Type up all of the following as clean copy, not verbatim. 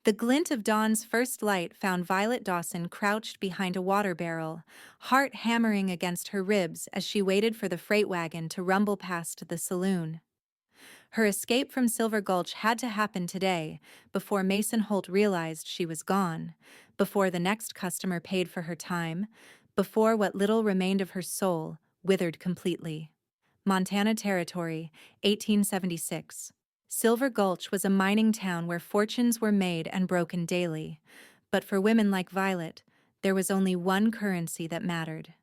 The glint of dawn's first light found Violet Dawson crouched behind a water barrel, heart hammering against her ribs as she waited for the freight wagon to rumble past the saloon. Her escape from Silver Gulch had to happen today, before Mason Holt realized she was gone, before the next customer paid for her time, before what little remained of her soul withered completely. Montana Territory, 1876. Silver Gulch was a mining town where fortunes were made and broken daily, but for women like Violet, there was only one currency that mattered.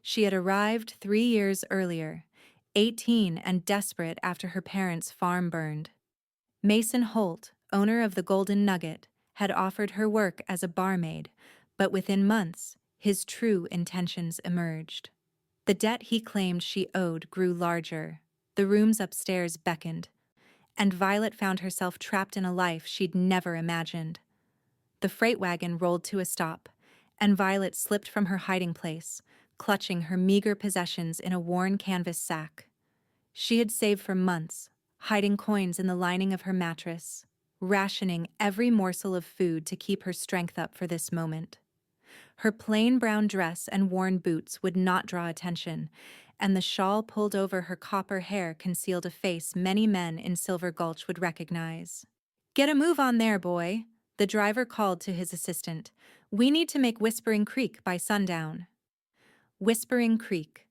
She had arrived 3 years earlier, 18 and desperate after her parents' farm burned. Mason Holt, owner of the Golden Nugget, had offered her work as a barmaid, but within months, his true intentions emerged. The debt he claimed she owed grew larger, the rooms upstairs beckoned, and Violet found herself trapped in a life she'd never imagined. The freight wagon rolled to a stop, and Violet slipped from her hiding place, clutching her meager possessions in a worn canvas sack. She had saved for months, hiding coins in the lining of her mattress, rationing every morsel of food to keep her strength up for this moment. Her plain brown dress and worn boots would not draw attention, and the shawl pulled over her copper hair concealed a face many men in Silver Gulch would recognize. "Get a move on there, boy," the driver called to his assistant. "We need to make Whispering Creek by sundown." Whispering Creek.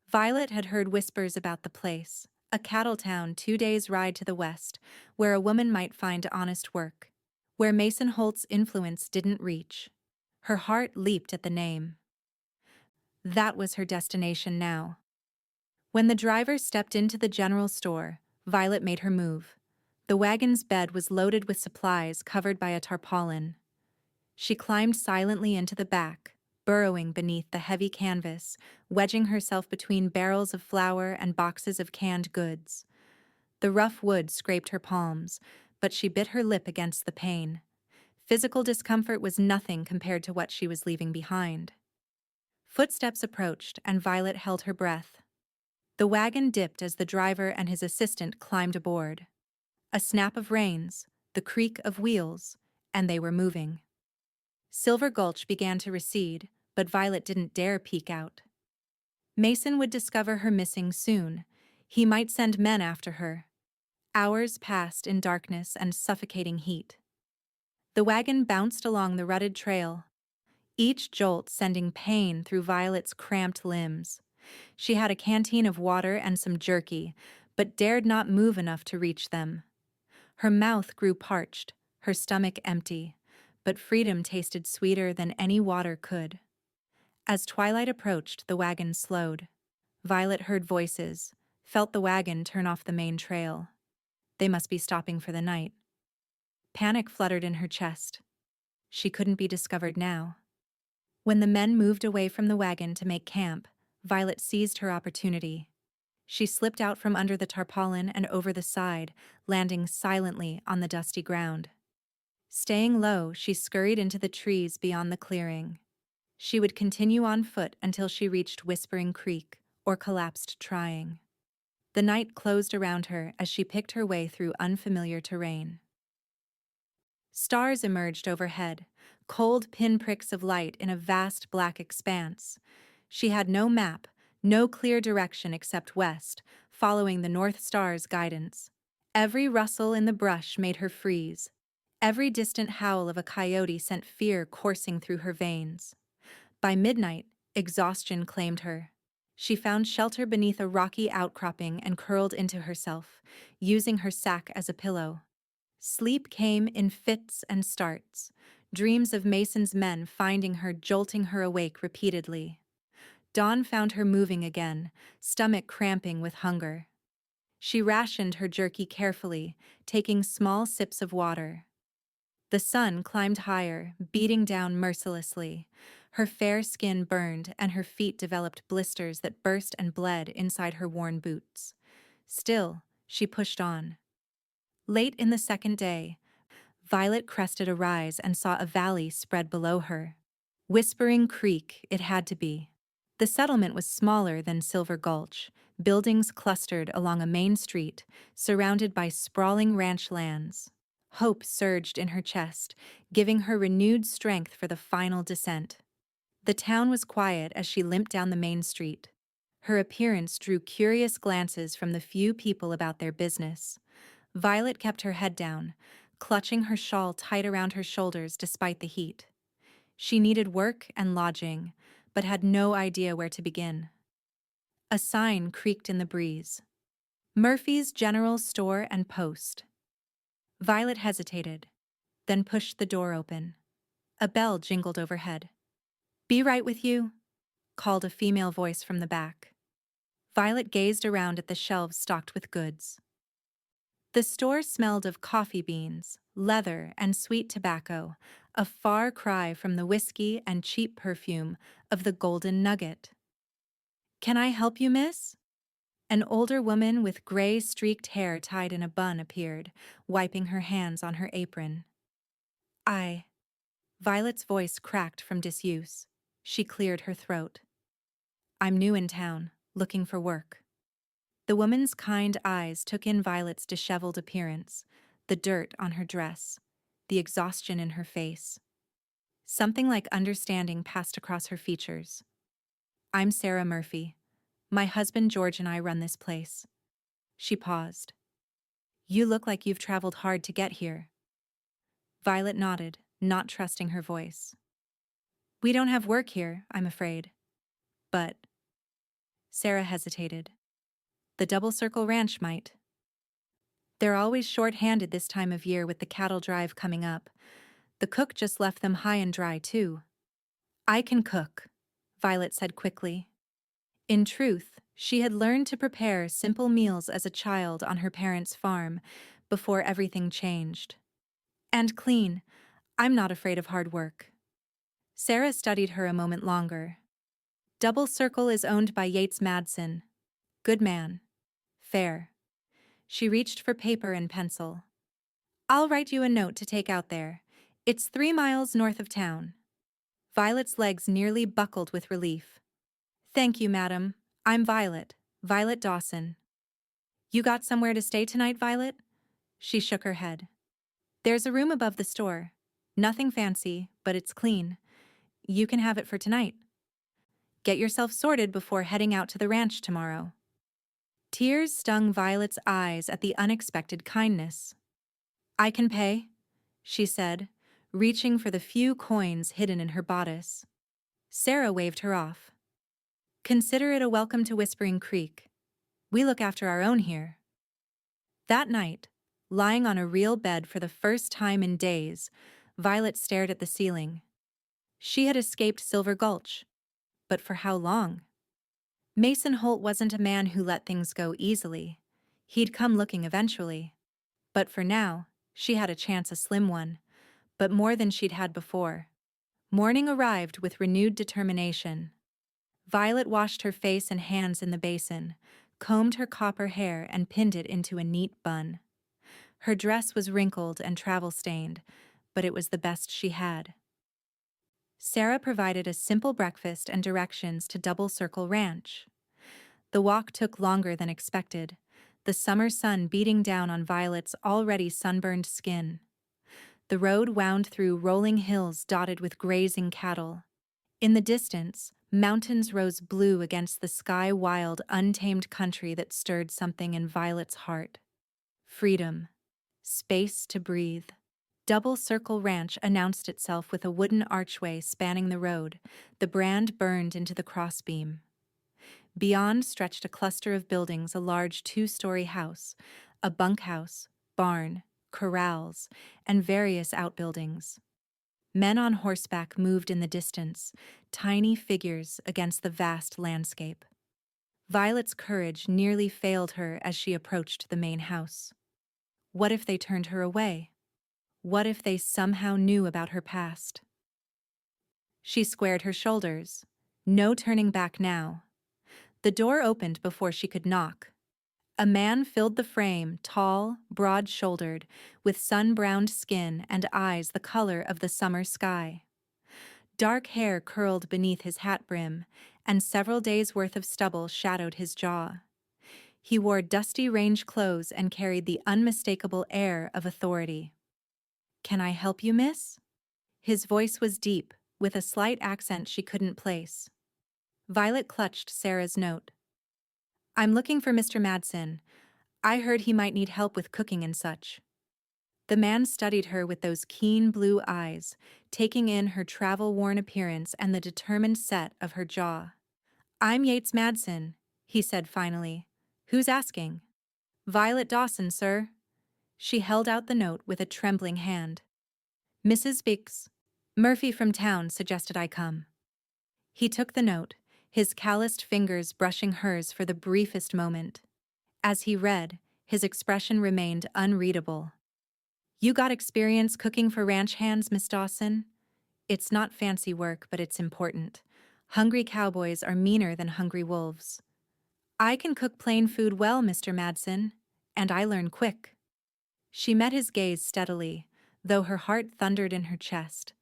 Violet had heard whispers about the place, a cattle town 2 days' ride to the west, where a woman might find honest work, where Mason Holt's influence didn't reach. Her heart leaped at the name. That was her destination now. When the driver stepped into the general store, Violet made her move. The wagon's bed was loaded with supplies covered by a tarpaulin. She climbed silently into the back, burrowing beneath the heavy canvas, wedging herself between barrels of flour and boxes of canned goods. The rough wood scraped her palms, but she bit her lip against the pain. Physical discomfort was nothing compared to what she was leaving behind. Footsteps approached, and Violet held her breath. The wagon dipped as the driver and his assistant climbed aboard. A snap of reins, the creak of wheels, and they were moving. Silver Gulch began to recede, but Violet didn't dare peek out. Mason would discover her missing soon. He might send men after her. Hours passed in darkness and suffocating heat. The wagon bounced along the rutted trail, each jolt sending pain through Violet's cramped limbs. She had a canteen of water and some jerky, but dared not move enough to reach them. Her mouth grew parched, her stomach empty, but freedom tasted sweeter than any water could. As twilight approached, the wagon slowed. Violet heard voices, felt the wagon turn off the main trail. They must be stopping for the night. Panic fluttered in her chest. She couldn't be discovered now. When the men moved away from the wagon to make camp, Violet seized her opportunity. She slipped out from under the tarpaulin and over the side, landing silently on the dusty ground. Staying low, she scurried into the trees beyond the clearing. She would continue on foot until she reached Whispering Creek, or collapsed trying. The night closed around her as she picked her way through unfamiliar terrain. Stars emerged overhead, cold pinpricks of light in a vast black expanse. She had no map, no clear direction except west, following the North Star's guidance. Every rustle in the brush made her freeze. Every distant howl of a coyote sent fear coursing through her veins. By midnight, exhaustion claimed her. She found shelter beneath a rocky outcropping and curled into herself, using her sack as a pillow. Sleep came in fits and starts, dreams of Mason's men finding her, jolting her awake repeatedly. Dawn found her moving again, stomach cramping with hunger. She rationed her jerky carefully, taking small sips of water. The sun climbed higher, beating down mercilessly. Her fair skin burned, and her feet developed blisters that burst and bled inside her worn boots. Still, she pushed on. Late in the second day, Violet crested a rise and saw a valley spread below her. Whispering Creek, it had to be. The settlement was smaller than Silver Gulch, buildings clustered along a main street, surrounded by sprawling ranch lands. Hope surged in her chest, giving her renewed strength for the final descent. The town was quiet as she limped down the main street. Her appearance drew curious glances from the few people about their business. Violet kept her head down, clutching her shawl tight around her shoulders despite the heat. She needed work and lodging, but had no idea where to begin. A sign creaked in the breeze. Murphy's General Store and Post. Violet hesitated, then pushed the door open. A bell jingled overhead. "Be right with you," called a female voice from the back. Violet gazed around at the shelves stocked with goods. The store smelled of coffee beans, leather, and sweet tobacco, a far cry from the whiskey and cheap perfume of the Golden Nugget. "Can I help you, miss?" An older woman with gray-streaked hair tied in a bun appeared, wiping her hands on her apron. "I..." Violet's voice cracked from disuse. She cleared her throat. "I'm new in town, looking for work." The woman's kind eyes took in Violet's disheveled appearance, the dirt on her dress, the exhaustion in her face. Something like understanding passed across her features. "I'm Sarah Murphy. My husband George and I run this place." She paused. "You look like you've traveled hard to get here." Violet nodded, not trusting her voice. "We don't have work here, I'm afraid. But..." Sarah hesitated. "The Double Circle Ranch might." "They're always short-handed this time of year with the cattle drive coming up. The cook just left them high and dry, too." "I can cook," Violet said quickly. In truth, she had learned to prepare simple meals as a child on her parents' farm before everything changed. "And clean. I'm not afraid of hard work." Sarah studied her a moment longer. "Double Circle is owned by Yates Madsen. Good man. Fair." She reached for paper and pencil. "I'll write you a note to take out there. It's 3 miles north of town." Violet's legs nearly buckled with relief. "Thank you, madam. I'm Violet. Violet Dawson." "You got somewhere to stay tonight, Violet?" She shook her head. "There's a room above the store. Nothing fancy, but it's clean. You can have it for tonight. Get yourself sorted before heading out to the ranch tomorrow." Tears stung Violet's eyes at the unexpected kindness. "I can pay," she said, reaching for the few coins hidden in her bodice. Sarah waved her off. "Consider it a welcome to Whispering Creek. We look after our own here." That night, lying on a real bed for the first time in days, Violet stared at the ceiling. She had escaped Silver Gulch. But for how long? Mason Holt wasn't a man who let things go easily. He'd come looking eventually. But for now, she had a chance, a slim one, but more than she'd had before. Morning arrived with renewed determination. Violet washed her face and hands in the basin, combed her copper hair and pinned it into a neat bun. Her dress was wrinkled and travel-stained, but it was the best she had. Sarah provided a simple breakfast and directions to Double Circle Ranch. The walk took longer than expected, the summer sun beating down on Violet's already sunburned skin. The road wound through rolling hills dotted with grazing cattle. In the distance, mountains rose blue against the sky-wild, untamed country that stirred something in Violet's heart. Freedom. Space to breathe. Double Circle Ranch announced itself with a wooden archway spanning the road, the brand burned into the crossbeam. Beyond stretched a cluster of buildings, a large 2-story house, a bunkhouse, barn, corrals, and various outbuildings. Men on horseback moved in the distance, tiny figures against the vast landscape. Violet's courage nearly failed her as she approached the main house. What if they turned her away? What if they somehow knew about her past? She squared her shoulders. No turning back now. The door opened before she could knock. A man filled the frame, tall, broad-shouldered, with sun-browned skin and eyes the color of the summer sky. Dark hair curled beneath his hat brim, and several days' worth of stubble shadowed his jaw. He wore dusty range clothes and carried the unmistakable air of authority. Can I help you, miss? His voice was deep, with a slight accent she couldn't place. Violet clutched Sarah's note. I'm looking for Mr. Madsen. I heard he might need help with cooking and such. The man studied her with those keen blue eyes, taking in her travel-worn appearance and the determined set of her jaw. I'm Yates Madsen, he said finally. Who's asking? Violet Dawson, sir. She held out the note with a trembling hand. Mrs. Biggs. Murphy from town suggested I come. He took the note, his calloused fingers brushing hers for the briefest moment. As he read, his expression remained unreadable. You got experience cooking for ranch hands, Miss Dawson? It's not fancy work, but it's important. Hungry cowboys are meaner than hungry wolves. I can cook plain food well, Mr. Madsen, and I learn quick. She met his gaze steadily, though her heart thundered in her chest.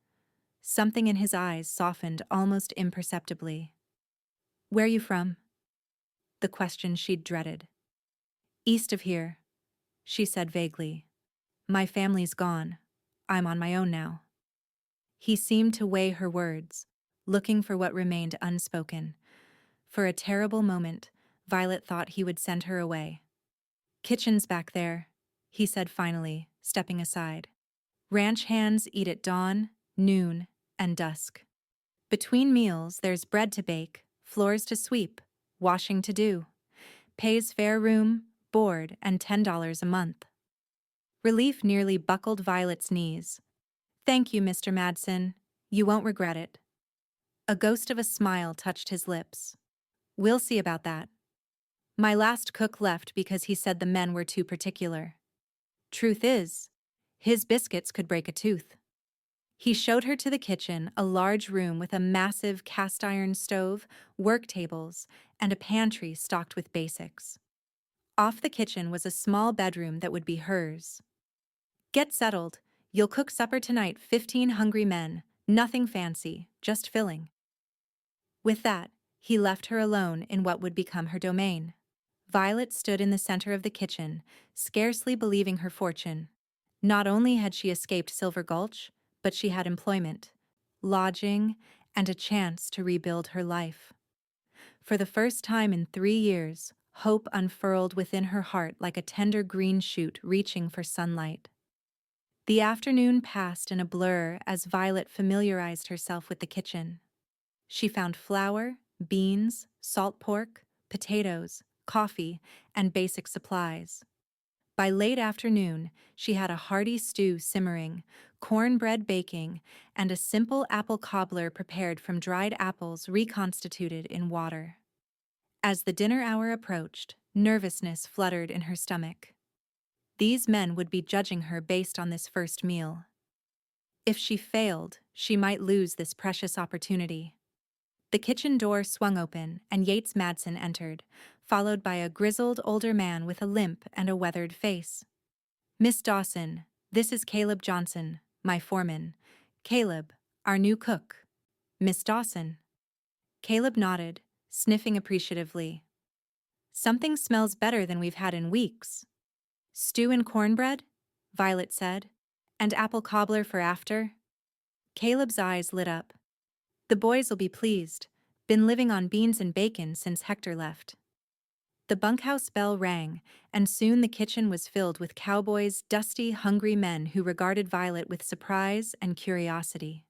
Something in his eyes softened almost imperceptibly. Where you from? The question she'd dreaded. East of here, she said vaguely. My family's gone. I'm on my own now. He seemed to weigh her words, looking for what remained unspoken. For a terrible moment, Violet thought he would send her away. Kitchen's back there, he said finally, stepping aside. Ranch hands eat at dawn, noon, and dusk. Between meals, there's bread to bake, floors to sweep, washing to do. Pays fair room, board, and $10 a month. Relief nearly buckled Violet's knees. Thank you, Mr. Madsen. You won't regret it. A ghost of a smile touched his lips. We'll see about that. My last cook left because he said the men were too particular. Truth is, his biscuits could break a tooth. He showed her to the kitchen, a large room with a massive cast-iron stove, work tables, and a pantry stocked with basics. Off the kitchen was a small bedroom that would be hers. Get settled. You'll cook supper tonight, 15 hungry men. Nothing fancy, just filling. With that, he left her alone in what would become her domain. Violet stood in the center of the kitchen, scarcely believing her fortune. Not only had she escaped Silver Gulch, but she had employment, lodging, and a chance to rebuild her life. For the first time in 3 years, hope unfurled within her heart like a tender green shoot reaching for sunlight. The afternoon passed in a blur as Violet familiarized herself with the kitchen. She found flour, beans, salt pork, potatoes, coffee, and basic supplies. By late afternoon, she had a hearty stew simmering, cornbread baking, and a simple apple cobbler prepared from dried apples reconstituted in water. As the dinner hour approached, nervousness fluttered in her stomach. These men would be judging her based on this first meal. If she failed, she might lose this precious opportunity. The kitchen door swung open, and Yates Madsen entered, followed by a grizzled older man with a limp and a weathered face. Miss Dawson, this is Caleb Johnson, my foreman. Caleb, our new cook. Miss Dawson. Caleb nodded, sniffing appreciatively. Something smells better than we've had in weeks. Stew and cornbread? Violet said. And apple cobbler for after? Caleb's eyes lit up. The boys'll be pleased. Been living on beans and bacon since Hector left. The bunkhouse bell rang, and soon the kitchen was filled with Cowboy's dusty, hungry men who regarded Violet with surprise and curiosity.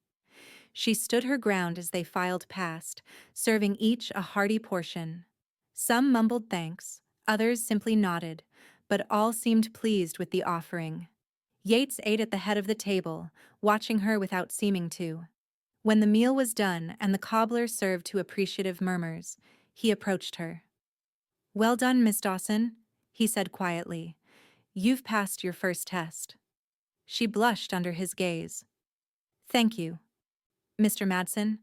She stood her ground as they filed past, serving each a hearty portion. Some mumbled thanks, others simply nodded, but all seemed pleased with the offering. Yates ate at the head of the table, watching her without seeming to. When the meal was done and the cobbler served to appreciative murmurs, he approached her. Well done, Miss Dawson, he said quietly. You've passed your first test. She blushed under his gaze. Thank you. Mr. Madsen?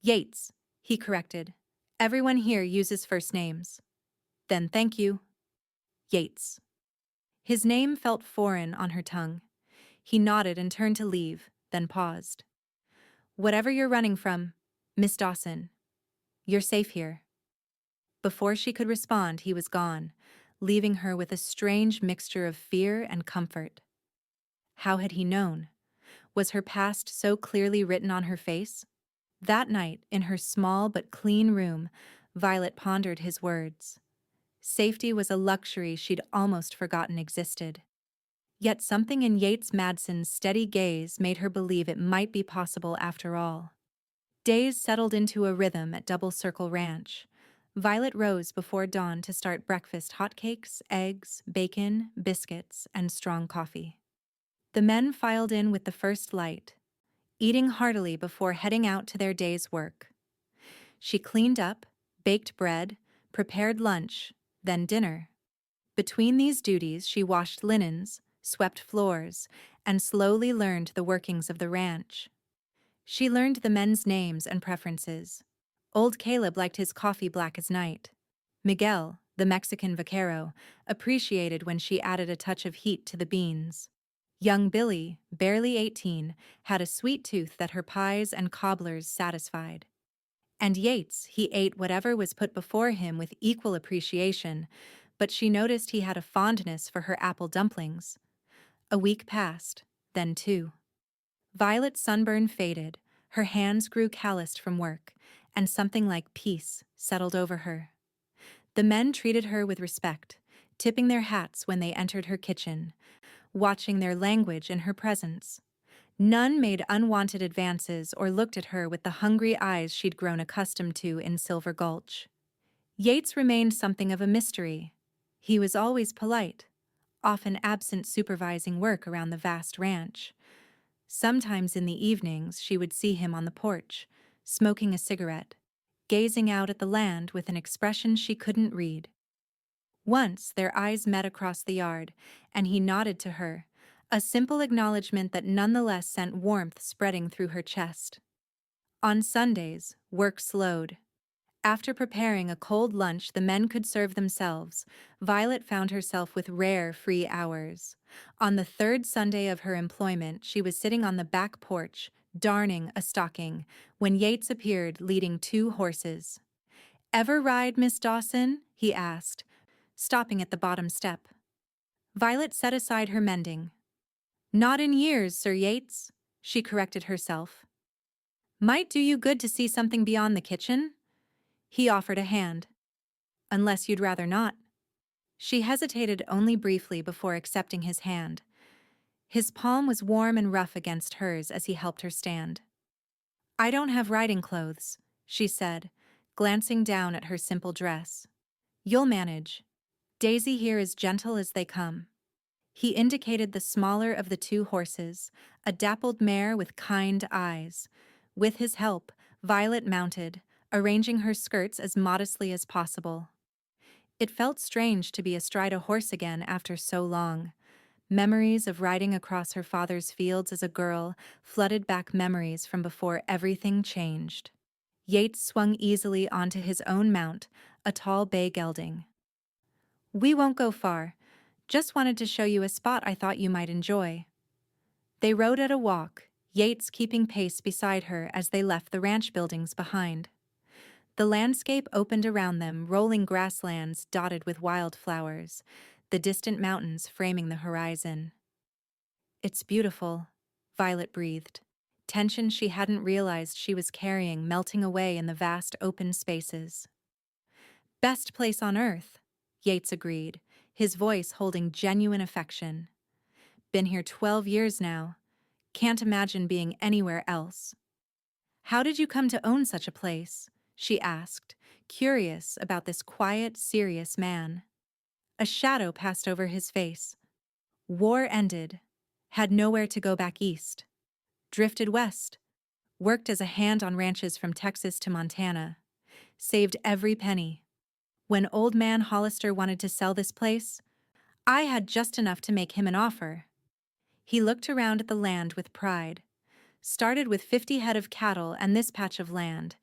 Yates, he corrected. Everyone here uses first names. Then thank you. Yates. His name felt foreign on her tongue. He nodded and turned to leave, then paused. Whatever you're running from, Miss Dawson, you're safe here. Before she could respond, he was gone, leaving her with a strange mixture of fear and comfort. How had he known? Was her past so clearly written on her face? That night, in her small but clean room, Violet pondered his words. Safety was a luxury she'd almost forgotten existed. Yet something in Yates Madsen's steady gaze made her believe it might be possible after all. Days settled into a rhythm at Double Circle Ranch. Violet rose before dawn to start breakfast: hotcakes, eggs, bacon, biscuits, and strong coffee. The men filed in with the first light, eating heartily before heading out to their day's work. She cleaned up, baked bread, prepared lunch, then dinner. Between these duties, she washed linens, swept floors, and slowly learned the workings of the ranch. She learned the men's names and preferences. Old Caleb liked his coffee black as night. Miguel, the Mexican vaquero, appreciated when she added a touch of heat to the beans. Young Billy, barely 18, had a sweet tooth that her pies and cobblers satisfied. And Yates, he ate whatever was put before him with equal appreciation, but she noticed he had a fondness for her apple dumplings. A week passed, then two. Violet's sunburn faded, her hands grew calloused from work, and something like peace settled over her. The men treated her with respect, tipping their hats when they entered her kitchen, watching their language in her presence. None made unwanted advances or looked at her with the hungry eyes she'd grown accustomed to in Silver Gulch. Yates remained something of a mystery. He was always polite, often absent supervising work around the vast ranch. Sometimes in the evenings she would see him on the porch, smoking a cigarette, gazing out at the land with an expression she couldn't read. Once their eyes met across the yard, and he nodded to her, a simple acknowledgement that nonetheless sent warmth spreading through her chest. On Sundays, work slowed. After preparing a cold lunch the men could serve themselves, Violet found herself with rare free hours. On the third Sunday of her employment, she was sitting on the back porch, darning a stocking, when Yates appeared leading two horses. "Ever ride, Miss Dawson?" he asked, stopping at the bottom step. Violet set aside her mending. "Not in years, Sir Yates," she corrected herself. "Might do you good to see something beyond the kitchen." He offered a hand. "Unless you'd rather not." She hesitated only briefly before accepting his hand. His palm was warm and rough against hers as he helped her stand. "I don't have riding clothes," she said, glancing down at her simple dress. "You'll manage. Daisy here is gentle as they come." He indicated the smaller of the two horses, a dappled mare with kind eyes. With his help, Violet mounted, arranging her skirts as modestly as possible. It felt strange to be astride a horse again after so long. Memories of riding across her father's fields as a girl flooded back, memories from before everything changed. Yates swung easily onto his own mount, a tall bay gelding. "We won't go far. Just wanted to show you a spot I thought you might enjoy." They rode at a walk, Yates keeping pace beside her as they left the ranch buildings behind. The landscape opened around them, rolling grasslands dotted with wildflowers, the distant mountains framing the horizon. "It's beautiful," Violet breathed, tension she hadn't realized she was carrying melting away in the vast open spaces. "Best place on earth," Yates agreed, his voice holding genuine affection. "Been here 12 years now. Can't imagine being anywhere else." "How did you come to own such a place?" she asked, curious about this quiet, serious man. A shadow passed over his face. "War ended. Had nowhere to go back east. Drifted west. Worked as a hand on ranches from Texas to Montana. Saved every penny. When old man Hollister wanted to sell this place, I had just enough to make him an offer." He looked around at the land with pride. "Started with 50 head of cattle and this patch of land.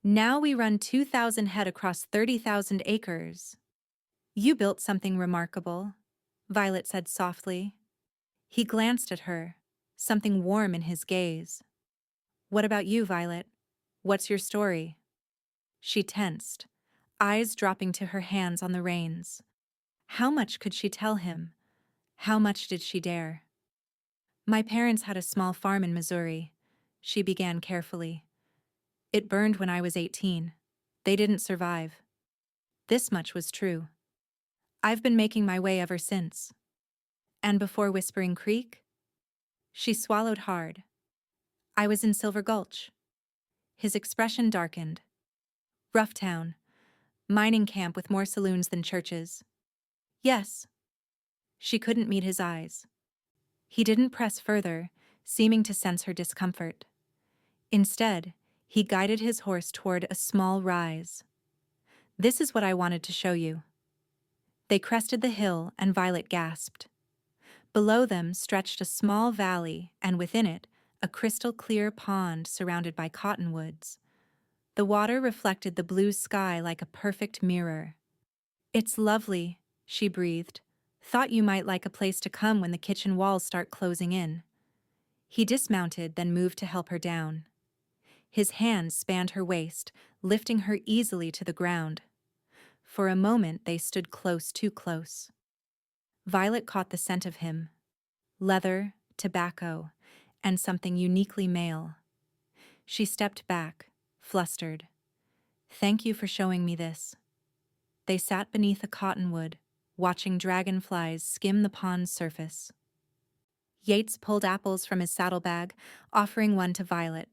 Now we run 2,000 head across 30,000 acres." "You built something remarkable," Violet said softly. He glanced at her, something warm in his gaze. "What about you, Violet? What's your story?" She tensed, eyes dropping to her hands on the reins. How much could she tell him? How much did she dare? My parents had a small farm in Missouri. She began carefully. It burned when I was 18. They didn't survive. This much was true. I've been making my way ever since. And before Whispering Creek? She swallowed hard. I was in Silver Gulch. His expression darkened. Rough town. Mining camp with more saloons than churches. Yes. She couldn't meet his eyes. He didn't press further, seeming to sense her discomfort. Instead, he guided his horse toward a small rise. This is what I wanted to show you. They crested the hill and Violet gasped. Below them stretched a small valley and within it, a crystal-clear pond surrounded by cottonwoods. The water reflected the blue sky like a perfect mirror. It's lovely, she breathed. Thought you might like a place to come when the kitchen walls start closing in. He dismounted, then moved to help her down. His hands spanned her waist, lifting her easily to the ground. For a moment they stood close, too close. Violet caught the scent of him. Leather, tobacco, and something uniquely male. She stepped back, flustered. Thank you for showing me this. They sat beneath a cottonwood, watching dragonflies skim the pond's surface. Yates pulled apples from his saddlebag, offering one to Violet.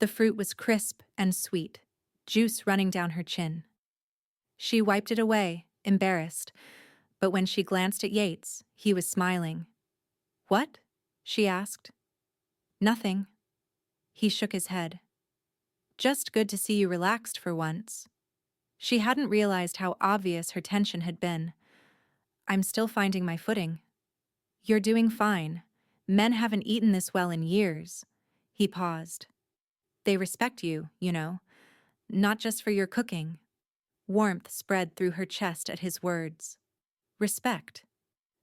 The fruit was crisp and sweet, juice running down her chin. She wiped it away, embarrassed, but when she glanced at Yates, he was smiling. What? She asked. Nothing. He shook his head. Just good to see you relaxed for once. She hadn't realized how obvious her tension had been. I'm still finding my footing. You're doing fine. Men haven't eaten this well in years. He paused. They respect you, you know, not just for your cooking. Warmth spread through her chest at his words. Respect.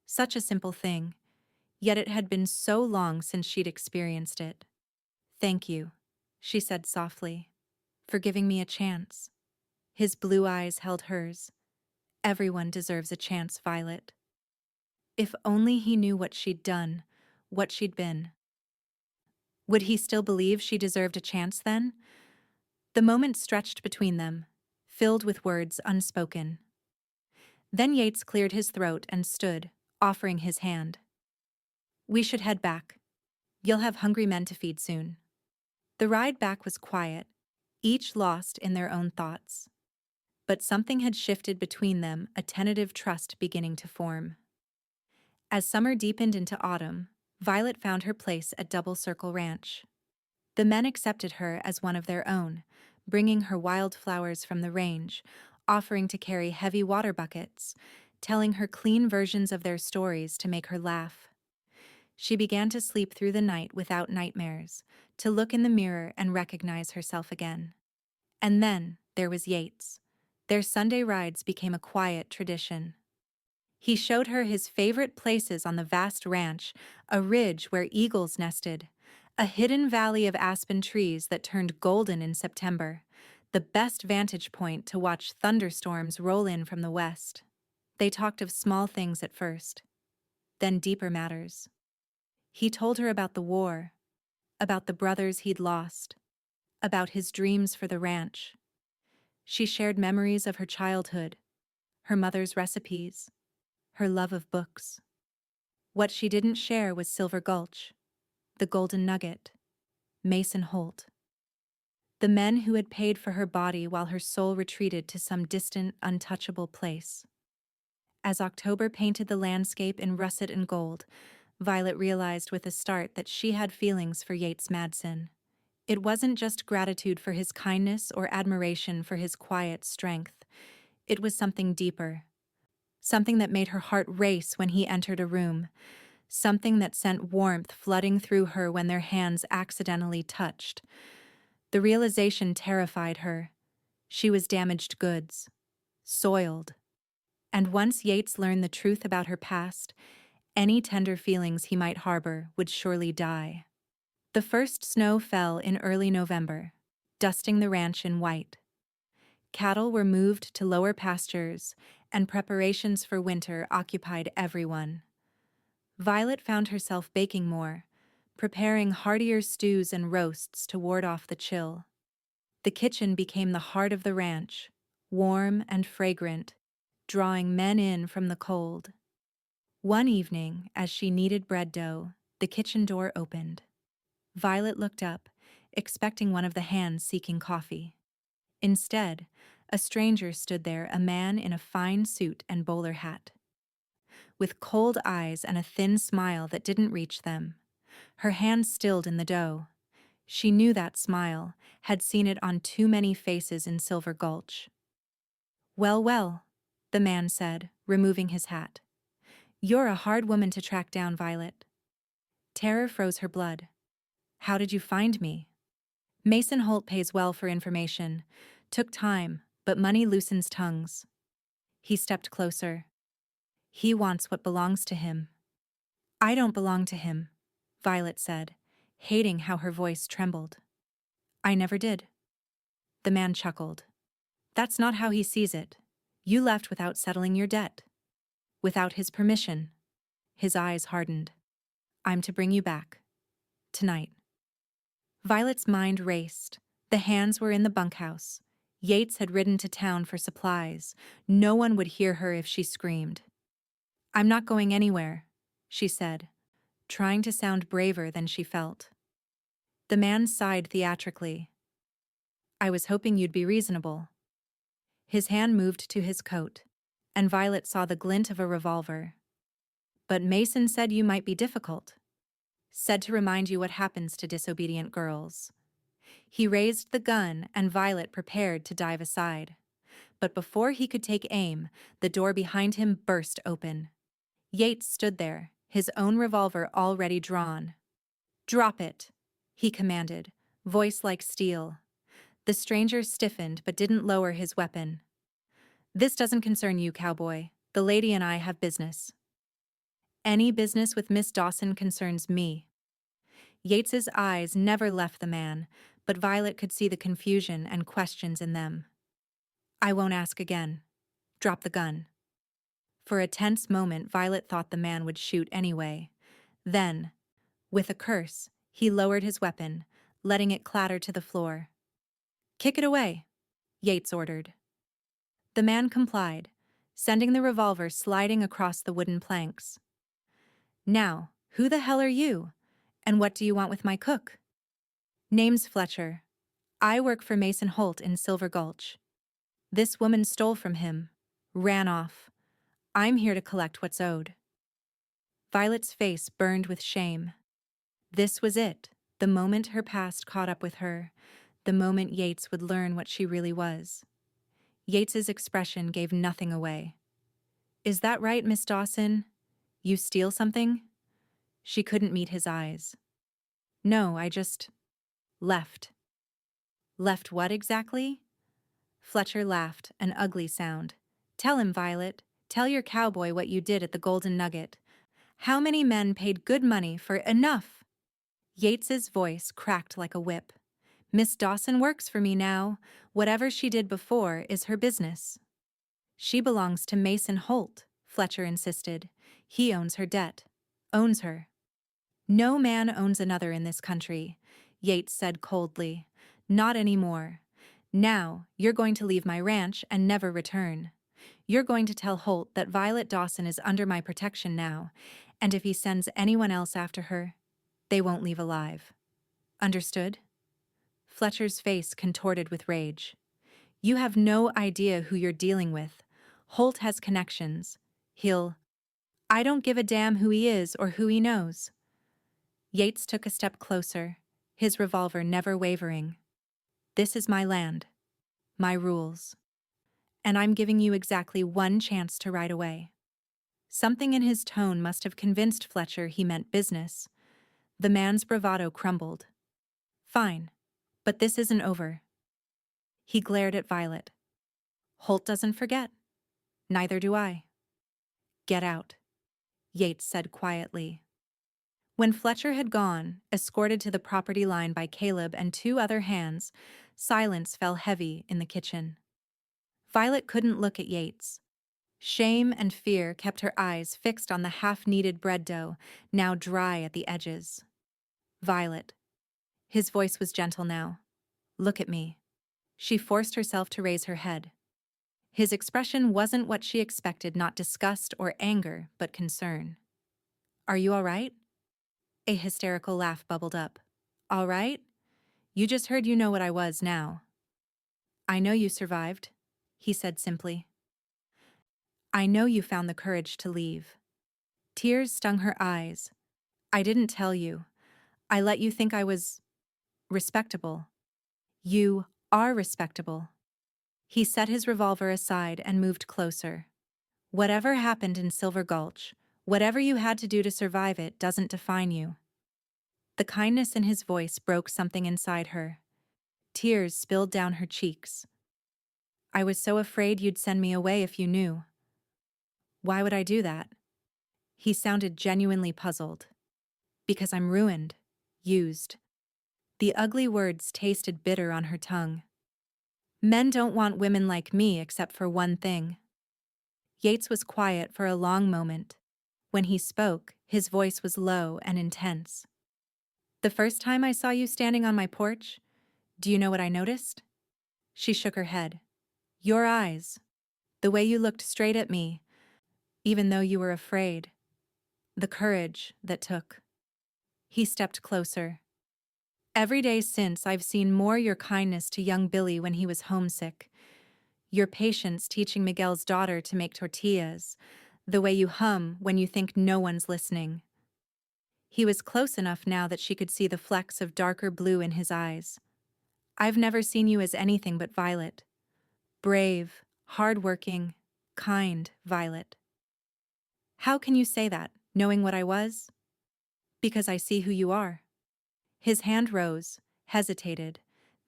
Such a simple thing, yet it had been so long since she'd experienced it. Thank you, she said softly, for giving me a chance. His blue eyes held hers. Everyone deserves a chance, Violet. If only he knew what she'd done, what she'd been. Would he still believe she deserved a chance then? The moment stretched between them, filled with words unspoken. Then Yates cleared his throat and stood, offering his hand. We should head back. You'll have hungry men to feed soon. The ride back was quiet, each lost in their own thoughts. But something had shifted between them, a tentative trust beginning to form. As summer deepened into autumn, Violet found her place at Double Circle Ranch. The men accepted her as one of their own, bringing her wildflowers from the range, offering to carry heavy water buckets, telling her clean versions of their stories to make her laugh. She began to sleep through the night without nightmares, to look in the mirror and recognize herself again. And then there was Yates. Their Sunday rides became a quiet tradition. He showed her his favorite places on the vast ranch, a ridge where eagles nested, a hidden valley of aspen trees that turned golden in September, the best vantage point to watch thunderstorms roll in from the west. They talked of small things at first, then deeper matters. He told her about the war, about the brothers he'd lost, about his dreams for the ranch. She shared memories of her childhood, her mother's recipes, her love of books. What she didn't share was Silver Gulch, the Golden Nugget, Mason Holt. The men who had paid for her body while her soul retreated to some distant, untouchable place. As October painted the landscape in russet and gold, Violet realized with a start that she had feelings for Yates Madsen. It wasn't just gratitude for his kindness or admiration for his quiet strength. It was something deeper. Something that made her heart race when he entered a room. Something that sent warmth flooding through her when their hands accidentally touched. The realization terrified her. She was damaged goods. Soiled. And once Yates learned the truth about her past, any tender feelings he might harbor would surely die. The first snow fell in early November, dusting the ranch in white. Cattle were moved to lower pastures, and preparations for winter occupied everyone. Violet found herself baking more, preparing heartier stews and roasts to ward off the chill. The kitchen became the heart of the ranch, warm and fragrant, drawing men in from the cold. One evening, as she kneaded bread dough, the kitchen door opened. Violet looked up, expecting one of the hands seeking coffee. Instead, a stranger stood there, a man in a fine suit and bowler hat. With cold eyes and a thin smile that didn't reach them, her hands stilled in the dough. She knew that smile, had seen it on too many faces in Silver Gulch. "Well, well," the man said, removing his hat. "You're a hard woman to track down, Violet." Terror froze her blood. "How did you find me?" Mason Holt pays well for information. Took time, but money loosens tongues. He stepped closer. "He wants what belongs to him." "I don't belong to him," Violet said, hating how her voice trembled. "I never did." The man chuckled. "That's not how he sees it. You left without settling your debt. Without his permission." His eyes hardened. "I'm to bring you back. Tonight." Violet's mind raced. The hands were in the bunkhouse. Yates had ridden to town for supplies. No one would hear her if she screamed. "I'm not going anywhere," she said, trying to sound braver than she felt. The man sighed theatrically. "I was hoping you'd be reasonable." His hand moved to his coat, and Violet saw the glint of a revolver. "But Mason said you might be difficult. Said to remind you what happens to disobedient girls." He raised the gun, and Violet prepared to dive aside. But before he could take aim, the door behind him burst open. Yates stood there, his own revolver already drawn. "Drop it," he commanded, voice like steel. The stranger stiffened but didn't lower his weapon. "This doesn't concern you, Cowboy. The lady and I have business." "Any business with Miss Dawson concerns me." Yates's eyes never left the man, but Violet could see the confusion and questions in them. "I won't ask again. Drop the gun." For a tense moment, Violet thought the man would shoot anyway. Then, with a curse, he lowered his weapon, letting it clatter to the floor. "Kick it away," Yates ordered. The man complied, sending the revolver sliding across the wooden planks. "Now, who the hell are you? And what do you want with my cook?" "Name's Fletcher. I work for Mason Holt in Silver Gulch. This woman stole from him. Ran off. I'm here to collect what's owed." Violet's face burned with shame. This was it, the moment her past caught up with her, the moment Yates would learn what she really was. Yates's expression gave nothing away. "Is that right, Miss Dawson? You steal something?" She couldn't meet his eyes. "No, I just left." "Left what exactly?" Fletcher laughed, an ugly sound. "Tell him, Violet. Tell your cowboy what you did at the Golden Nugget. How many men paid good money for enough?" Yates's voice cracked like a whip. "Miss Dawson works for me now. Whatever she did before is her business." "She belongs to Mason Holt," Fletcher insisted. "He owns her debt. Owns her." "No man owns another in this country," Yates said coldly. "Not anymore. Now, you're going to leave my ranch and never return. You're going to tell Holt that Violet Dawson is under my protection now, and if he sends anyone else after her, they won't leave alive. Understood?" Fletcher's face contorted with rage. "You have no idea who you're dealing with. Holt has connections. I don't give a damn who he is or who he knows." Yates took a step closer, his revolver never wavering. "This is my land. My rules. And I'm giving you exactly one chance to ride away." Something in his tone must have convinced Fletcher he meant business. The man's bravado crumbled. "Fine. But this isn't over." He glared at Violet. "Holt doesn't forget. Neither do I." "Get out," Yates said quietly. When Fletcher had gone, escorted to the property line by Caleb and two other hands, silence fell heavy in the kitchen. Violet couldn't look at Yates. Shame and fear kept her eyes fixed on the half-kneaded bread dough, now dry at the edges. Violet. His voice was gentle now. Look at me. She forced herself to raise her head. His expression wasn't what she expected, not disgust or anger, but concern. Are you all right? A hysterical laugh bubbled up. All right? You just heard you know what I was now. I know you survived, he said simply. I know you found the courage to leave. Tears stung her eyes. I didn't tell you. I let you think I was respectable. You are respectable. He set his revolver aside and moved closer. Whatever happened in Silver Gulch, whatever you had to do to survive it doesn't define you. The kindness in his voice broke something inside her. Tears spilled down her cheeks. I was so afraid you'd send me away if you knew. Why would I do that? He sounded genuinely puzzled. Because I'm ruined, used. The ugly words tasted bitter on her tongue. Men don't want women like me except for one thing. Yates was quiet for a long moment. When he spoke, his voice was low and intense. The first time I saw you standing on my porch, do you know what I noticed? She shook her head. Your eyes. The way you looked straight at me, even though you were afraid. The courage that took. He stepped closer. Every day since, I've seen more your kindness to young Billy when he was homesick. Your patience teaching Miguel's daughter to make tortillas. The way you hum when you think no one's listening. He was close enough now that she could see the flecks of darker blue in his eyes. I've never seen you as anything but Violet. Brave, hard-working, kind Violet. How can you say that, knowing what I was? Because I see who you are. His hand rose, hesitated,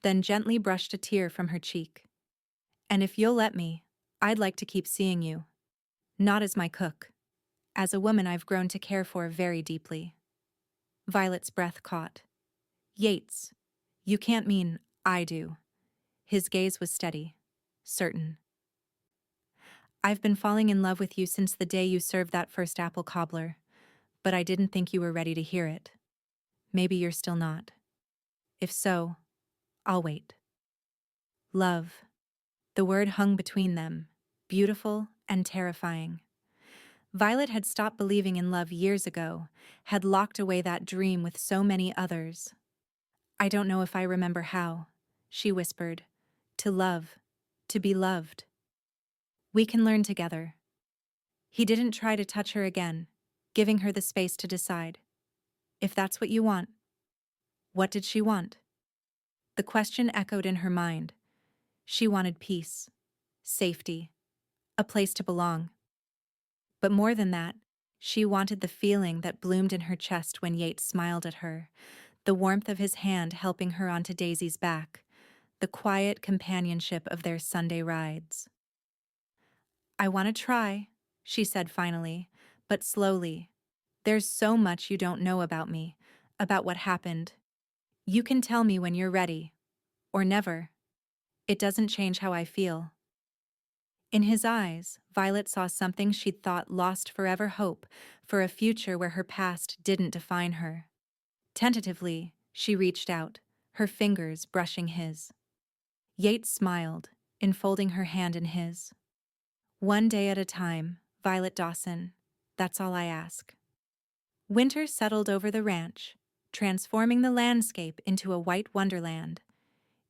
then gently brushed a tear from her cheek. And if you'll let me, I'd like to keep seeing you. Not as my cook. As a woman I've grown to care for very deeply. Violet's breath caught. Yates, you can't mean I do. His gaze was steady, certain. I've been falling in love with you since the day you served that first apple cobbler, but I didn't think you were ready to hear it. Maybe you're still not. If so, I'll wait. Love. The word hung between them, beautiful and terrifying. Violet had stopped believing in love years ago, had locked away that dream with so many others. I don't know if I remember how, she whispered. To love, to be loved. We can learn together. He didn't try to touch her again, giving her the space to decide. If that's what you want. What did she want? The question echoed in her mind. She wanted peace, safety, a place to belong. But more than that, she wanted the feeling that bloomed in her chest when Yates smiled at her, the warmth of his hand helping her onto Daisy's back, the quiet companionship of their Sunday rides. I want to try, she said finally, but slowly. There's so much you don't know about me, about what happened. You can tell me when you're ready. Or never. It doesn't change how I feel. In his eyes, Violet saw something she'd thought lost forever, hope for a future where her past didn't define her. Tentatively, she reached out, her fingers brushing his. Yates smiled, enfolding her hand in his. One day at a time, Violet Dawson, that's all I ask. Winter settled over the ranch, transforming the landscape into a white wonderland.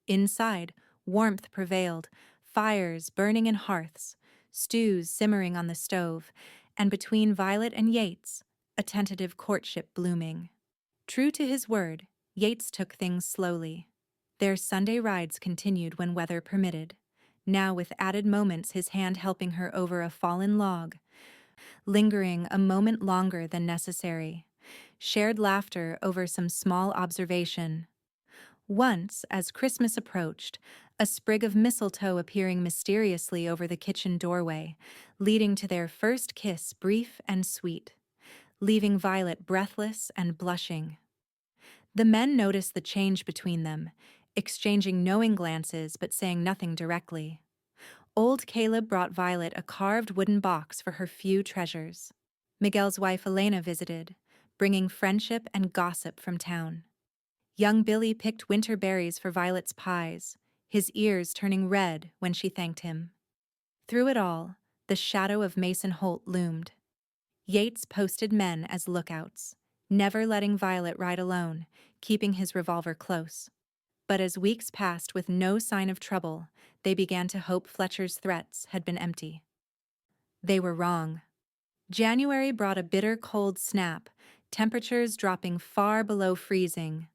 Inside, warmth prevailed, fires burning in hearths, stews simmering on the stove, and between Violet and Yates, a tentative courtship blooming. True to his word, Yates took things slowly. Their Sunday rides continued when weather permitted, now with added moments, his hand helping her over a fallen log, lingering a moment longer than necessary, shared laughter over some small observation. Once, as Christmas approached, a sprig of mistletoe appearing mysteriously over the kitchen doorway, leading to their first kiss, brief and sweet, leaving Violet breathless and blushing. The men noticed the change between them, exchanging knowing glances but saying nothing directly. Old Caleb brought Violet a carved wooden box for her few treasures. Miguel's wife Elena visited, bringing friendship and gossip from town. Young Billy picked winter berries for Violet's pies, his ears turning red when she thanked him. Through it all, the shadow of Mason Holt loomed. Yates posted men as lookouts, never letting Violet ride alone, keeping his revolver close. But as weeks passed with no sign of trouble, they began to hope Fletcher's threats had been empty. They were wrong. January brought a bitter cold snap, temperatures dropping far below freezing.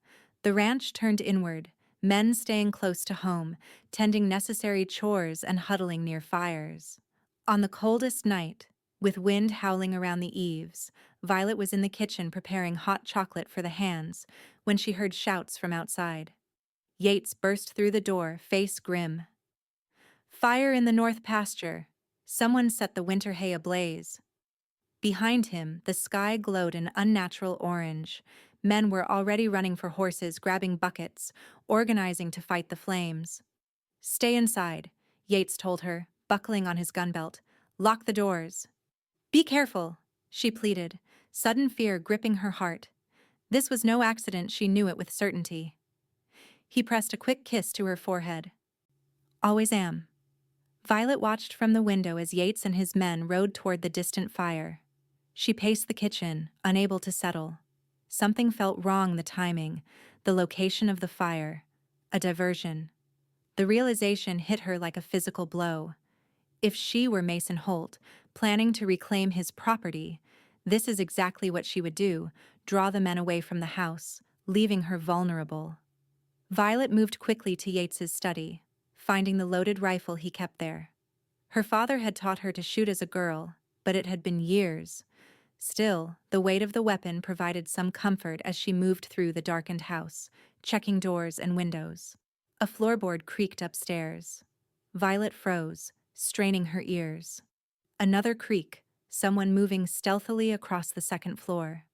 The ranch turned inward, men staying close to home, tending necessary chores and huddling near fires. On the coldest night, with wind howling around the eaves, Violet was in the kitchen preparing hot chocolate for the hands when she heard shouts from outside. Yates burst through the door, face grim. "Fire in the north pasture! Someone set the winter hay ablaze." Behind him, the sky glowed an unnatural orange. Men were already running for horses, grabbing buckets, organizing to fight the flames. "Stay inside," Yates told her, buckling on his gun belt. "Lock the doors." "Be careful," she pleaded, sudden fear gripping her heart. This was no accident, she knew it with certainty. He pressed a quick kiss to her forehead. "Always am." Violet watched from the window as Yates and his men rode toward the distant fire. She paced the kitchen, unable to settle. Something felt wrong, the timing, the location of the fire, a diversion. The realization hit her like a physical blow. If she were Mason Holt, planning to reclaim his property, this is exactly what she would do, draw the men away from the house, leaving her vulnerable. Violet moved quickly to Yates's study, finding the loaded rifle he kept there. Her father had taught her to shoot as a girl, but it had been years. Still, the weight of the weapon provided some comfort as she moved through the darkened house, checking doors and windows. A floorboard creaked upstairs. Violet froze, straining her ears. Another creak, someone moving stealthily across the second floor.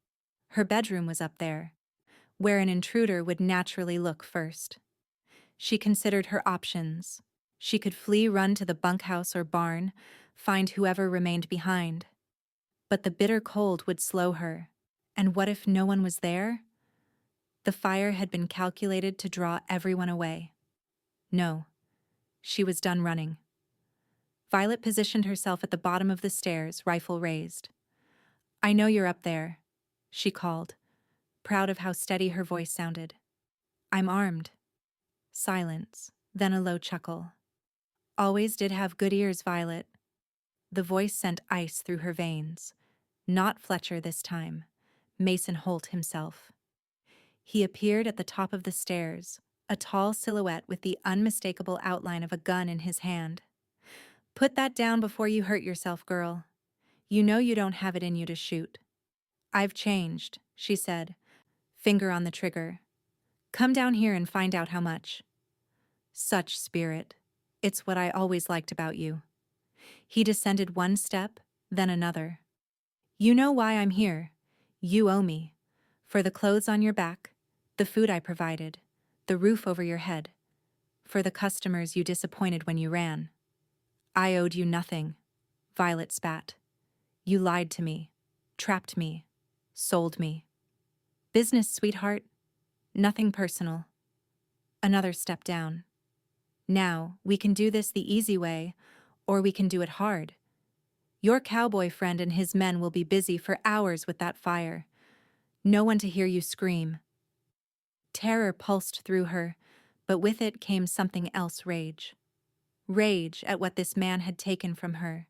Her bedroom was up there, where an intruder would naturally look first. She considered her options. She could flee, run to the bunkhouse or barn, find whoever remained behind. But the bitter cold would slow her. And what if no one was there? The fire had been calculated to draw everyone away. No, she was done running. Violet positioned herself at the bottom of the stairs, rifle raised. "I know you're up there," she called, proud of how steady her voice sounded. "I'm armed." Silence, then a low chuckle. "Always did have good ears, Violet." The voice sent ice through her veins. Not Fletcher this time. Mason Holt himself. He appeared at the top of the stairs, a tall silhouette with the unmistakable outline of a gun in his hand. "Put that down before you hurt yourself, girl. You know you don't have it in you to shoot." "I've changed," she said, finger on the trigger. "Come down here and find out how much." "Such spirit. It's what I always liked about you." He descended one step, then another. "You know why I'm here. You owe me. For the clothes on your back, the food I provided, the roof over your head. For the customers you disappointed when you ran." "I owed you nothing," Violet spat. "You lied to me, trapped me, sold me. Business, sweetheart. Nothing personal." Another step down. "Now, we can do this the easy way, or we can do it hard. Your cowboy friend and his men will be busy for hours with that fire. No one to hear you scream." Terror pulsed through her, but with it came something else, rage. Rage at what this man had taken from her,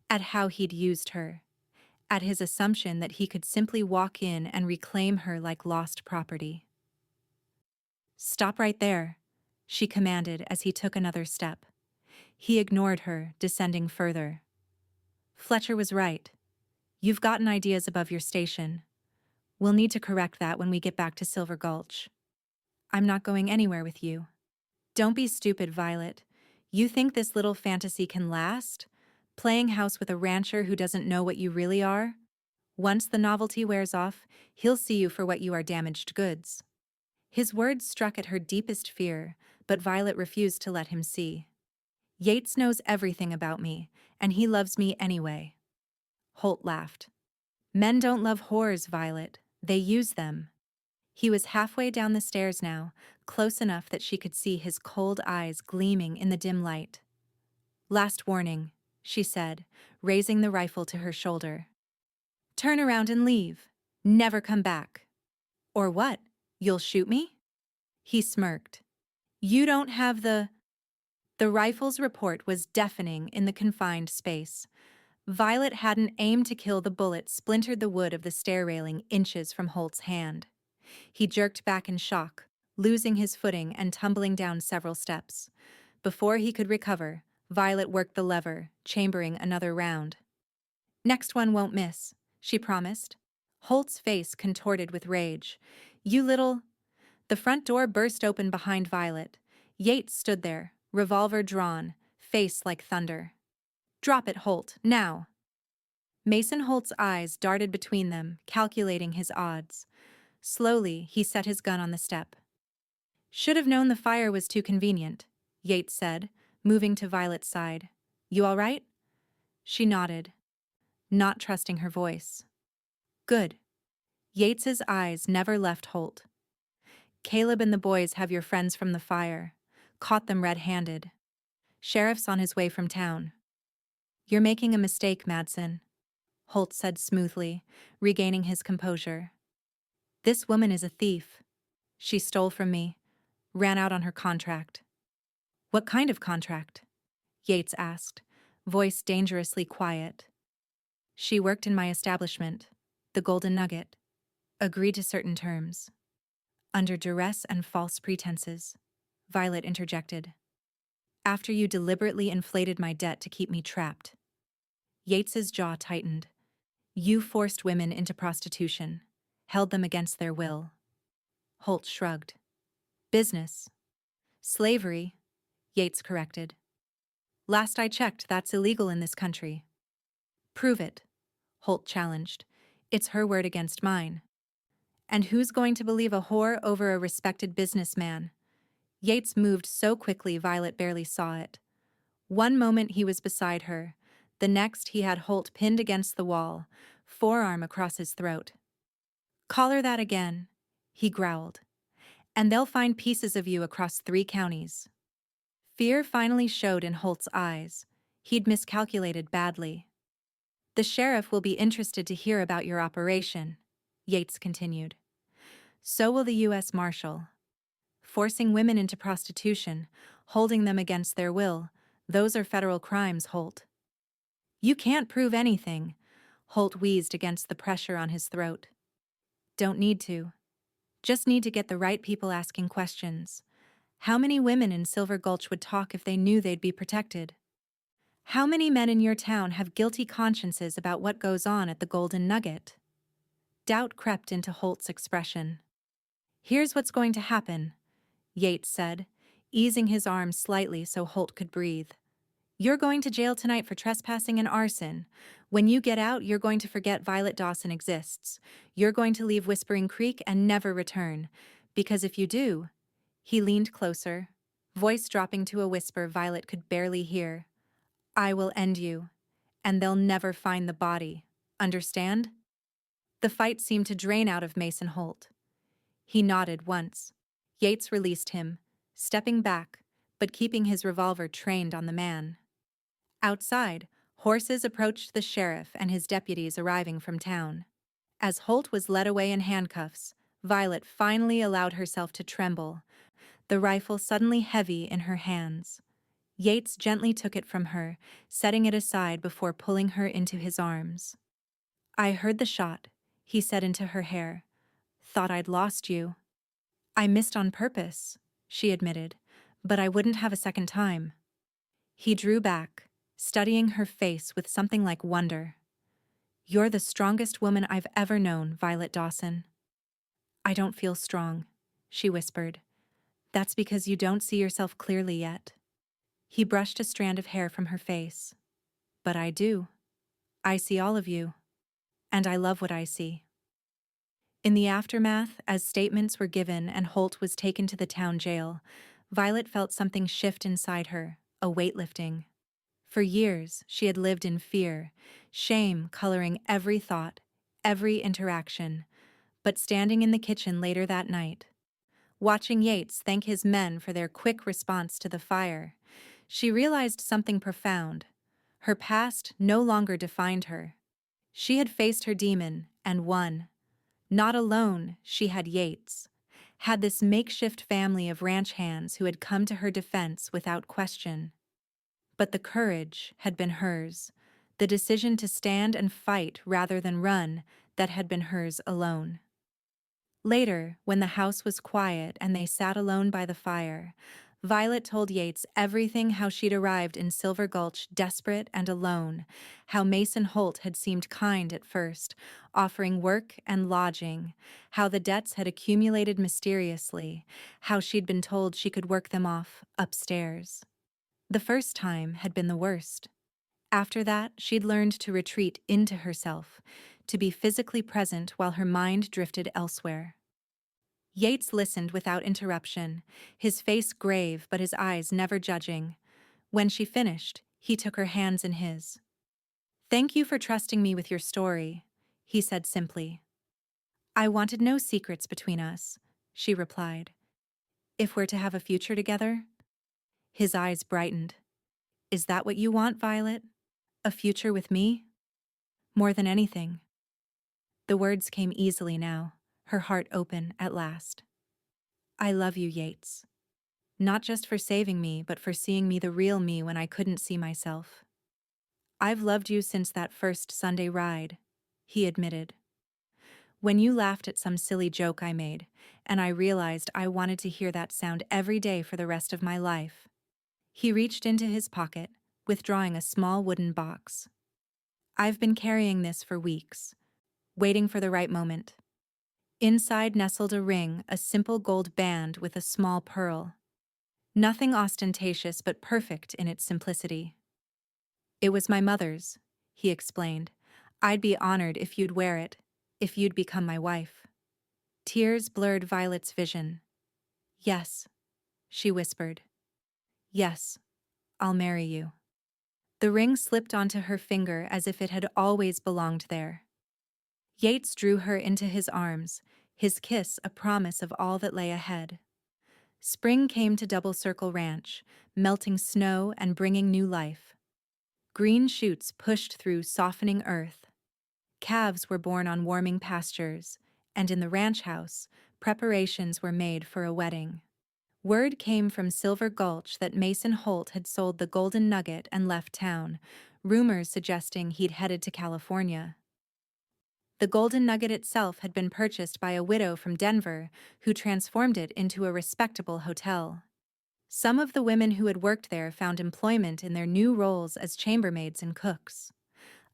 at how he'd used her, at his assumption that he could simply walk in and reclaim her like lost property. "Stop right there," she commanded as he took another step. He ignored her, descending further. "Fletcher was right. You've gotten ideas above your station. We'll need to correct that when we get back to Silver Gulch. I'm not going anywhere with you." "Don't be stupid, Violet. You think this little fantasy can last? Playing house with a rancher who doesn't know what you really are? Once the novelty wears off, he'll see you for what you are, damaged goods." His words struck at her deepest fear, but Violet refused to let him see. Yates knows everything about me, and he loves me anyway. Holt laughed. Men don't love whores, Violet. They use them. He was halfway down the stairs now, close enough that she could see his cold eyes gleaming in the dim light. Last warning, she said, raising the rifle to her shoulder. Turn around and leave. Never come back. Or what? You'll shoot me? He smirked. You don't have the... The rifle's report was deafening in the confined space. Violet hadn't aimed to kill. The bullet splintered the wood of the stair railing inches from Holt's hand. He jerked back in shock, losing his footing and tumbling down several steps. Before he could recover, Violet worked the lever, chambering another round. Next one won't miss, she promised. Holt's face contorted with rage. You little... The front door burst open behind Violet. Yates stood there, revolver drawn, face like thunder. Drop it, Holt, now. Mason Holt's eyes darted between them, calculating his odds. Slowly, he set his gun on the step. Should have known the fire was too convenient, Yates said, moving to Violet's side. You all right? She nodded, not trusting her voice. Good. Yates's eyes never left Holt. Caleb and the boys have your friends from the fire. Caught them red-handed. Sheriff's on his way from town. You're making a mistake, Madsen, Holt said smoothly, regaining his composure. This woman is a thief. She stole from me, ran out on her contract. What kind of contract? Yates asked, voice dangerously quiet. She worked in my establishment, the Golden Nugget, agreed to certain terms. Under duress and false pretenses, Violet interjected. After you deliberately inflated my debt to keep me trapped. Yates's jaw tightened. You forced women into prostitution, held them against their will. Holt shrugged. Business. Slavery, Yates corrected. Last I checked, that's illegal in this country. Prove it, Holt challenged. It's her word against mine. And who's going to believe a whore over a respected businessman? Yates moved so quickly Violet barely saw it. One moment he was beside her, the next he had Holt pinned against the wall, forearm across his throat. Call her that again, he growled. And they'll find pieces of you across 3 counties. Fear finally showed in Holt's eyes. He'd miscalculated badly. The sheriff will be interested to hear about your operation, Yates continued. So will the U.S. Marshal. Forcing women into prostitution, holding them against their will, those are federal crimes, Holt. You can't prove anything, Holt wheezed against the pressure on his throat. Don't need to. Just need to get the right people asking questions. How many women in Silver Gulch would talk if they knew they'd be protected? How many men in your town have guilty consciences about what goes on at the Golden Nugget? Doubt crept into Holt's expression. Here's what's going to happen, Yates said, easing his arm slightly so Holt could breathe. You're going to jail tonight for trespassing and arson. When you get out, you're going to forget Violet Dawson exists. You're going to leave Whispering Creek and never return. Because if you do... He leaned closer, voice dropping to a whisper Violet could barely hear. I will end you, and they'll never find the body. Understand? The fight seemed to drain out of Mason Holt. He nodded once. Yates released him, stepping back, but keeping his revolver trained on the man. Outside, horses approached the sheriff and his deputies arriving from town. As Holt was led away in handcuffs, Violet finally allowed herself to tremble, the rifle suddenly heavy in her hands. Yates gently took it from her, setting it aside before pulling her into his arms. I heard the shot, he said into her hair. Thought I'd lost you. I missed on purpose, she admitted, but I wouldn't have a second time. He drew back, studying her face with something like wonder. You're the strongest woman I've ever known, Violet Dawson. I don't feel strong, she whispered. That's because you don't see yourself clearly yet. He brushed a strand of hair from her face. But I do. I see all of you. And I love what I see. In the aftermath, as statements were given and Holt was taken to the town jail, Violet felt something shift inside her, a weight lifting. For years, she had lived in fear, shame coloring every thought, every interaction. But standing in the kitchen later that night, watching Yates thank his men for their quick response to the fire, she realized something profound. Her past no longer defined her. She had faced her demon and won. Not alone, she had Yates. Had this makeshift family of ranch hands who had come to her defense without question. But the courage had been hers, the decision to stand and fight rather than run that had been hers alone. Later, when the house was quiet and they sat alone by the fire, Violet told Yates everything: how she'd arrived in Silver Gulch desperate and alone, how Mason Holt had seemed kind at first, offering work and lodging, how the debts had accumulated mysteriously, how she'd been told she could work them off upstairs. The first time had been the worst. After that, she'd learned to retreat into herself, to be physically present while her mind drifted elsewhere. Yates listened without interruption, his face grave but his eyes never judging. When she finished, he took her hands in his. "Thank you for trusting me with your story," he said simply. "I wanted no secrets between us," she replied. "If we're to have a future together." His eyes brightened. "Is that what you want, Violet? A future with me?" "More than anything." The words came easily now, her heart open at last. "I love you, Yates. Not just for saving me, but for seeing me the real me when I couldn't see myself." "I've loved you since that first Sunday ride," he admitted. "When you laughed at some silly joke I made, and I realized I wanted to hear that sound every day for the rest of my life." He reached into his pocket, withdrawing a small wooden box. "I've been carrying this for weeks, waiting for the right moment." Inside nestled a ring, a simple gold band with a small pearl. Nothing ostentatious but perfect in its simplicity. "It was my mother's," he explained. "I'd be honored if you'd wear it, if you'd become my wife." Tears blurred Violet's vision. "Yes," she whispered. "Yes, I'll marry you." The ring slipped onto her finger as if it had always belonged there. Yates drew her into his arms, his kiss a promise of all that lay ahead. Spring came to Double Circle Ranch, melting snow and bringing new life. Green shoots pushed through softening earth. Calves were born on warming pastures, and in the ranch house, preparations were made for a wedding. Word came from Silver Gulch that Mason Holt had sold the Golden Nugget and left town, rumors suggesting he'd headed to California. The Golden Nugget itself had been purchased by a widow from Denver who transformed it into a respectable hotel. Some of the women who had worked there found employment in their new roles as chambermaids and cooks.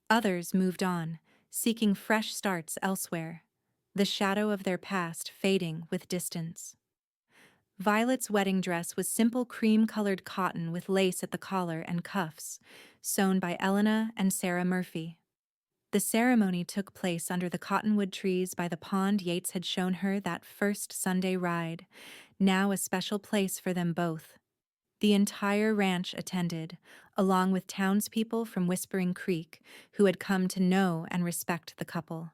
Others moved on, seeking fresh starts elsewhere, the shadow of their past fading with distance. Violet's wedding dress was simple cream-colored cotton with lace at the collar and cuffs, sewn by Elena and Sarah Murphy. The ceremony took place under the cottonwood trees by the pond Yates had shown her that first Sunday ride, now a special place for them both. The entire ranch attended, along with townspeople from Whispering Creek who had come to know and respect the couple.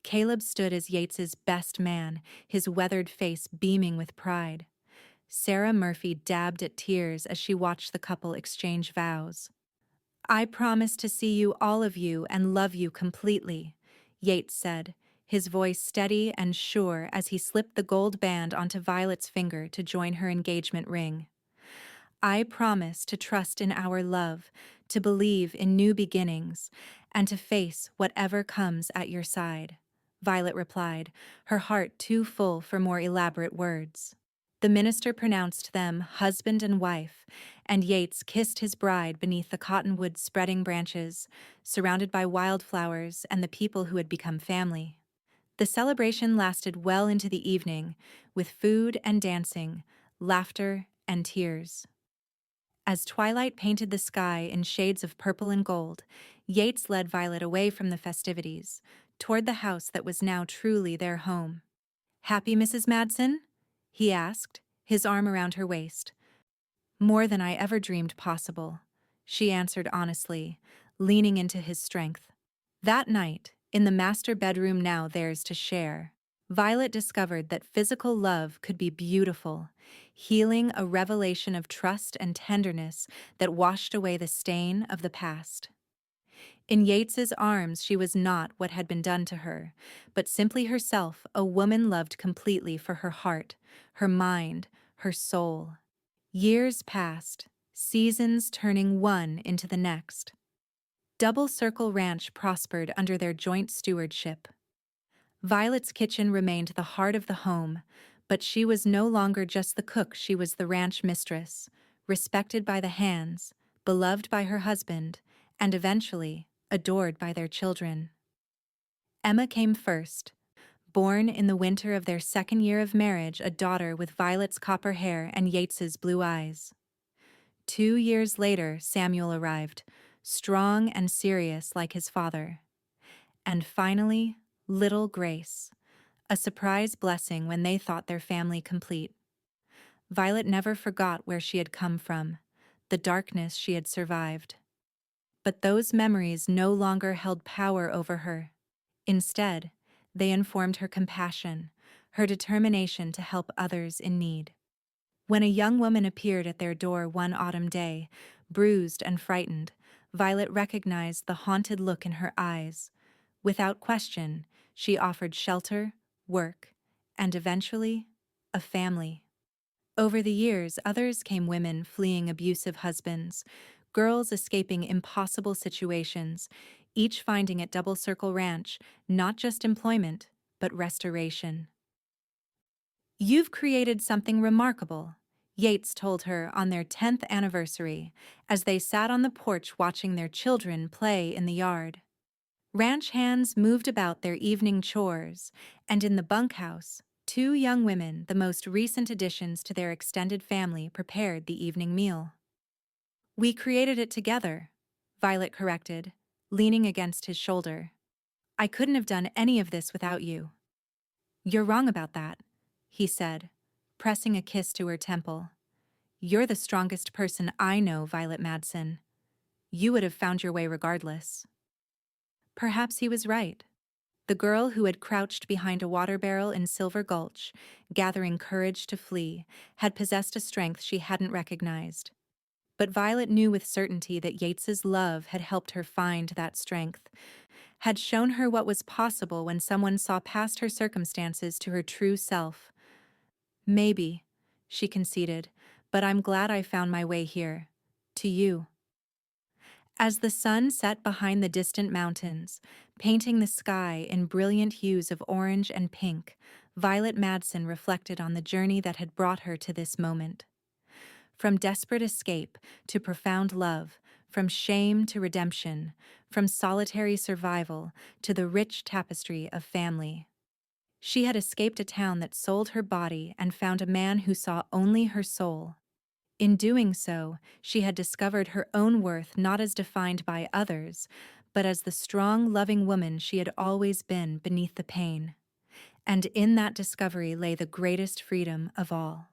Caleb stood as Yates's best man, his weathered face beaming with pride. Sarah Murphy dabbed at tears as she watched the couple exchange vows. "I promise to see you, all of you, and love you completely," Yates said, his voice steady and sure as he slipped the gold band onto Violet's finger to join her engagement ring. "I promise to trust in our love, to believe in new beginnings, and to face whatever comes at your side," Violet replied, her heart too full for more elaborate words. The minister pronounced them husband and wife, and Yates kissed his bride beneath the cottonwood's spreading branches, surrounded by wildflowers and the people who had become family. The celebration lasted well into the evening, with food and dancing, laughter and tears. As twilight painted the sky in shades of purple and gold, Yates led Violet away from the festivities, toward the house that was now truly their home. "Happy, Mrs. Madsen?" he asked, his arm around her waist. More than I ever dreamed possible, she answered honestly, leaning into his strength. That night, in the master bedroom now theirs to share, Violet discovered that physical love could be beautiful, healing, a revelation of trust and tenderness that washed away the stain of the past. In Yates's arms, she was not what had been done to her, but simply herself, a woman loved completely for her heart, her mind, her soul. Years passed, seasons turning one into the next. Double Circle Ranch prospered under their joint stewardship. Violet's kitchen remained the heart of the home, but she was no longer just the cook, she was the ranch mistress, respected by the hands, beloved by her husband, and eventually, adored by their children. Emma came first. Born in the winter of their second year of marriage, a daughter with Violet's copper hair and Yates's blue eyes. 2 years later, Samuel arrived, strong and serious like his father. And finally, little Grace, a surprise blessing when they thought their family complete. Violet never forgot where she had come from, the darkness she had survived. But those memories no longer held power over her. Instead, they informed her compassion, her determination to help others in need. When a young woman appeared at their door one autumn day, bruised and frightened, Violet recognized the haunted look in her eyes. Without question, she offered shelter, work, and eventually, a family. Over the years, others came, women fleeing abusive husbands, girls escaping impossible situations, each finding at Double Circle Ranch not just employment, but restoration. "You've created something remarkable," Yates told her on their 10th anniversary as they sat on the porch watching their children play in the yard. Ranch hands moved about their evening chores, and in the bunkhouse, two young women, the most recent additions to their extended family, prepared the evening meal. "We created it together," Violet corrected, leaning against his shoulder. "I couldn't have done any of this without you." "You're wrong about that," he said, pressing a kiss to her temple. "You're the strongest person I know, Violet Madsen. You would have found your way regardless." Perhaps he was right. The girl who had crouched behind a water barrel in Silver Gulch, gathering courage to flee, had possessed a strength she hadn't recognized. But Violet knew with certainty that Yates's love had helped her find that strength, had shown her what was possible when someone saw past her circumstances to her true self. "Maybe," she conceded, "but I'm glad I found my way here. To you." As the sun set behind the distant mountains, painting the sky in brilliant hues of orange and pink, Violet Madsen reflected on the journey that had brought her to this moment. From desperate escape to profound love, from shame to redemption, from solitary survival to the rich tapestry of family. She had escaped a town that sold her body and found a man who saw only her soul. In doing so, she had discovered her own worth not as defined by others, but as the strong, loving woman she had always been beneath the pain. And in that discovery lay the greatest freedom of all.